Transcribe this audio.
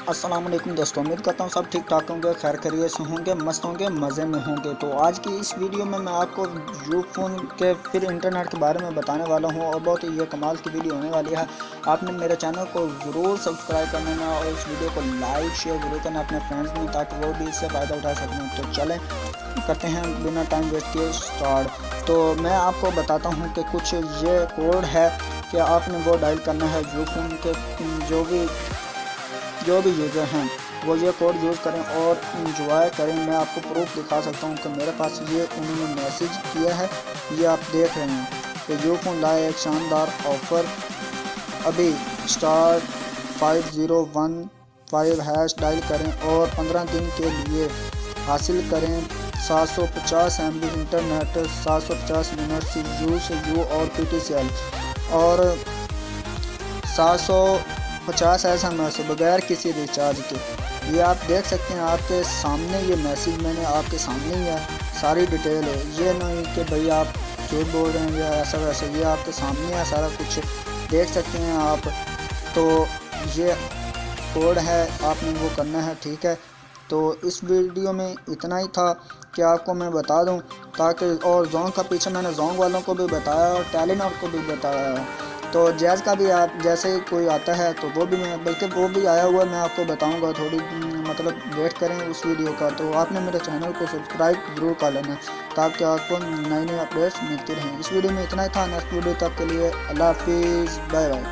अस्सलाम वालेकुम दोस्तों, उम्मीद करता हूँ सब ठीक ठाक होंगे, खैर खैरियत से होंगे, मस्त होंगे, मज़े में होंगे। तो आज की इस वीडियो में मैं आपको यू फ़ोन के फिर इंटरनेट के बारे में बताने वाला हूँ और बहुत ही ये कमाल की वीडियो होने वाली है। आपने मेरे चैनल को ज़रूर सब्सक्राइब कर लेना और इस वीडियो को लाइक शेयर ज़रूर करना अपने फ्रेंड्स में, ताकि वो भी इससे फ़ायदा उठा सकें। तो चलें करते हैं बिना टाइम वेस्ट किए स्टार्ट। तो मैं आपको बताता हूँ कि कुछ ये कोड है कि आपने वो डायल करना है। यू फ़ोन के जो भी यूज़र हैं वो ये कोड यूज़ करें और इंजॉय करें। मैं आपको प्रूफ दिखा सकता हूँ कि मेरे पास ये उन्होंने मैसेज किया है, ये आप देख रहे हैं कि यू फ़ोन लाए एक शानदार ऑफ़र। अभी स्टार 5015 हैश डायल करें और 15 दिन के लिए हासिल करें 750 MB इंटरनेट, 750 मिनट CU और PTCL और 750 SMS बगैर किसी रिचार्ज के। ये आप देख सकते हैं, आपके सामने ये मैसेज मैंने आपके सामने ही है, सारी डिटेल है। ये नहीं कि भाई आप झूठ बोल रहे हैं या ऐसा वैसा, ये आपके सामने है, सारा कुछ देख सकते हैं आप। तो ये कोड है, आपने वो करना है, ठीक है। तो इस वीडियो में इतना ही था कि आपको मैं बता दूं, ताकि और जोंग का पीछे मैंने जोंग वालों को भी बताया और टेलीनॉर को भी बताया है। तो जैज़ का भी आप जैसे ही कोई आता है तो वो भी मैं, बल्कि वो भी आया हुआ मैं आपको बताऊंगा, थोड़ी मतलब वेट करें उस वीडियो का। तो आपने मेरे चैनल को सब्सक्राइब जरूर कर लेना ताकि आपको नई नई अपडेट्स मिलती रहें। इस वीडियो में इतना ही था। नेक्स्ट वीडियो तक के लिए अल्लाह हाफिज़, बाय बाय।